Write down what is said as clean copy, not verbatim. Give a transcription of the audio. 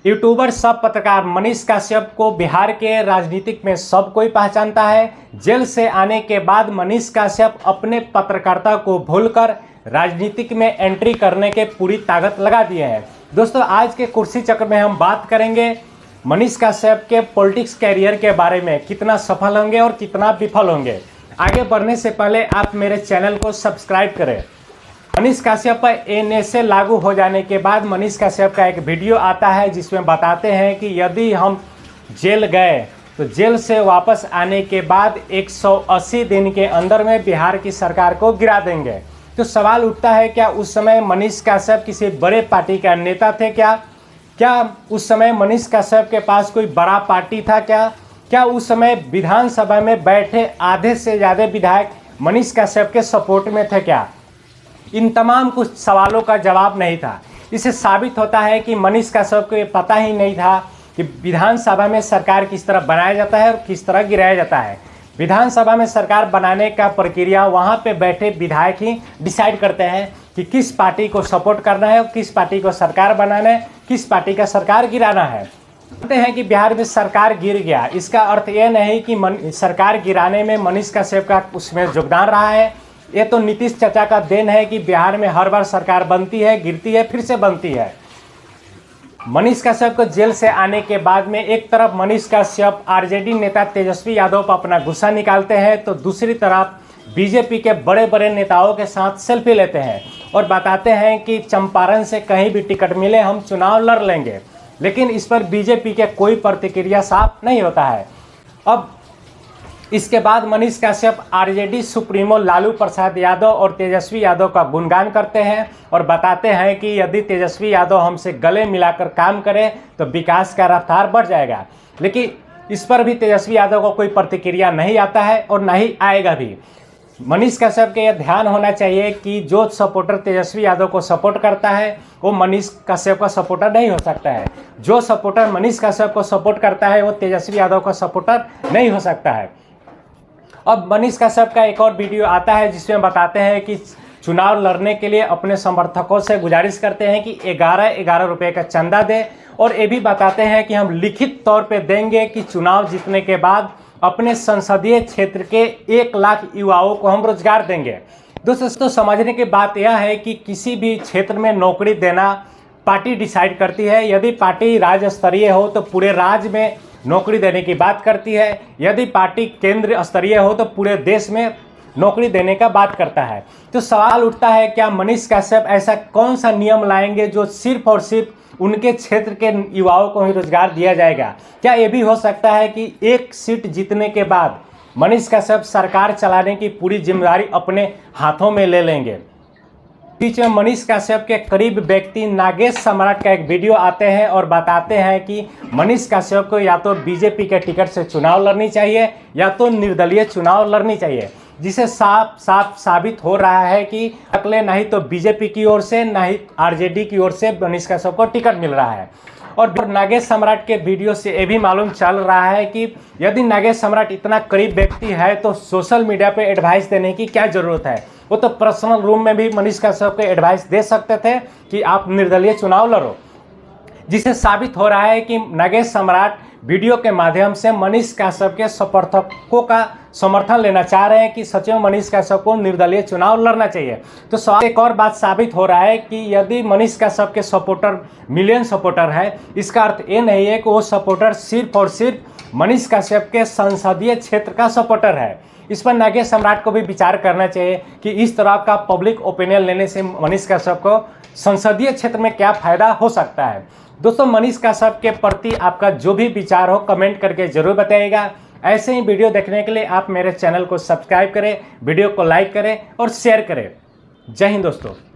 YouTuber सब पत्रकार मनीष कश्यप को बिहार के राजनीतिक में सब कोई पहचानता है। जेल से आने के बाद मनीष कश्यप अपने पत्रकारिता को भूलकर राजनीतिक में एंट्री करने के पूरी ताकत लगा दिए हैं। दोस्तों, आज के कुर्सी चक्र में हम बात करेंगे मनीष कश्यप के पॉलिटिक्स कैरियर के बारे में, कितना सफल होंगे और कितना विफल होंगे। आगे बढ़ने से पहले आप मेरे चैनल को सब्सक्राइब करें। मनीष कश्यप पर एनएसए लागू हो जाने के बाद मनीष कश्यप का एक वीडियो आता है जिसमें बताते हैं कि यदि हम जेल गए तो जेल से वापस आने के बाद 180 दिन के अंदर में बिहार की सरकार को गिरा देंगे। तो सवाल उठता है, क्या उस समय मनीष कश्यप किसी बड़े पार्टी का नेता थे? क्या उस समय मनीष कश्यप के पास कोई बड़ा पार्टी था? क्या उस समय विधानसभा में बैठे आधे से ज़्यादा विधायक मनीष कश्यप के सपोर्ट में थे? क्या इन तमाम कुछ सवालों का जवाब नहीं था। इससे साबित होता है कि मनीष कश्यप को ये पता ही नहीं था कि विधानसभा में सरकार किस तरह बनाया जाता है और किस तरह गिराया जाता है। विधानसभा में सरकार बनाने का प्रक्रिया वहाँ पे बैठे विधायक ही डिसाइड करते हैं कि किस पार्टी को सपोर्ट करना है और किस पार्टी को सरकार बनाना है, किस पार्टी का सरकार गिराना है। कहते हैं कि बिहार में सरकार गिर गया, इसका अर्थ ये नहीं कि सरकार गिराने में मनीष कश्यप का उसमें योगदान रहा है। ये तो नीतीश चाचा का देन है कि बिहार में हर बार सरकार बनती है, गिरती है, फिर से बनती है। मनीष कश्यप को जेल से आने के बाद में एक तरफ मनीष कश्यप आरजेडी नेता तेजस्वी यादव पर अपना गुस्सा निकालते हैं, तो दूसरी तरफ बीजेपी के बड़े बड़े नेताओं के साथ सेल्फी लेते हैं और बताते हैं कि चंपारण से कहीं भी टिकट मिले हम चुनाव लड़ लेंगे। लेकिन इस पर बीजेपी के कोई प्रतिक्रिया साफ नहीं होता है। अब इसके बाद मनीष कश्यप आरजेडी सुप्रीमो लालू प्रसाद यादव और तेजस्वी यादव का गुणगान करते हैं और बताते हैं कि यदि तेजस्वी यादव हमसे गले मिलाकर काम करें तो विकास का रफ्तार बढ़ जाएगा। लेकिन इस पर भी तेजस्वी यादव को कोई प्रतिक्रिया नहीं आता है और नहीं आएगा भी। मनीष कश्यप के यह ध्यान होना चाहिए कि जो सपोर्टर तेजस्वी यादव को सपोर्ट करता है वो मनीष कश्यप का सपोर्टर नहीं हो सकता है। जो सपोर्टर मनीष कश्यप को सपोर्ट करता है वो तेजस्वी यादव का सपोर्टर नहीं हो सकता है। अब मनीष कश्यप का एक और वीडियो आता है जिसमें बताते हैं कि चुनाव लड़ने के लिए अपने समर्थकों से गुजारिश करते हैं कि 11-11 रुपये का चंदा दें और ये भी बताते हैं कि हम लिखित तौर पे देंगे कि चुनाव जीतने के बाद अपने संसदीय क्षेत्र के 1 लाख युवाओं को हम रोजगार देंगे। दोस्तों, समझने की बात यह है कि किसी भी क्षेत्र में नौकरी देना पार्टी डिसाइड करती है। यदि पार्टी राज्य स्तरीय हो तो पूरे राज्य में नौकरी देने की बात करती है, यदि पार्टी केंद्र स्तरीय हो तो पूरे देश में नौकरी देने का बात करता है। तो सवाल उठता है, क्या मनीष कश्यप ऐसा कौन सा नियम लाएंगे जो सिर्फ और सिर्फ उनके क्षेत्र के युवाओं को ही रोजगार दिया जाएगा? क्या ये भी हो सकता है कि एक सीट जीतने के बाद मनीष कश्यप सरकार चलाने की पूरी जिम्मेदारी अपने हाथों में ले लेंगे? बीच में मनीष कश्यप के करीब व्यक्ति नागेश सम्राट का एक वीडियो आते हैं और बताते हैं कि मनीष कश्यप को या तो बीजेपी के टिकट से चुनाव लड़नी चाहिए या तो निर्दलीय चुनाव लड़नी चाहिए, जिसे साफ साबित हो रहा है कि अगले नहीं तो बीजेपी की ओर से नहीं आरजेडी की ओर से मनीष कश्यप को टिकट मिल रहा है। और नागेश सम्राट के वीडियो से ये भी मालूम चल रहा है कि यदि नागेश सम्राट इतना करीब व्यक्ति है तो सोशल मीडिया पे एडवाइस देने की क्या ज़रूरत है? वो तो पर्सनल रूम में भी मनीष कश्यप को एडवाइस दे सकते थे कि आप निर्दलीय चुनाव लड़ो, जिसे साबित हो रहा है कि नागेश सम्राट वीडियो के माध्यम से मनीष कश्यप के समर्थकों का समर्थन लेना चाह रहे हैं कि सच में मनीष कश्यप को निर्दलीय चुनाव लड़ना चाहिए। तो सवाल एक और बात साबित हो रहा है कि यदि मनीष कश्यप के सपोर्टर मिलियन सपोर्टर है, इसका अर्थ ये नहीं है कि वो सपोर्टर सिर्फ और सिर्फ मनीष कश्यप के संसदीय क्षेत्र का सपोर्टर है। इस पर नागेश सम्राट को भी विचार करना चाहिए कि इस तरह का पब्लिक ओपिनियन लेने से मनीष कश्यप को संसदीय क्षेत्र में क्या फ़ायदा हो सकता है। दोस्तों, मनीष कश्यप के प्रति आपका जो भी विचार हो कमेंट करके ज़रूर बताइएगा। ऐसे ही वीडियो देखने के लिए आप मेरे चैनल को सब्सक्राइब करें, वीडियो को लाइक करें और शेयर करें। जय हिंद दोस्तों।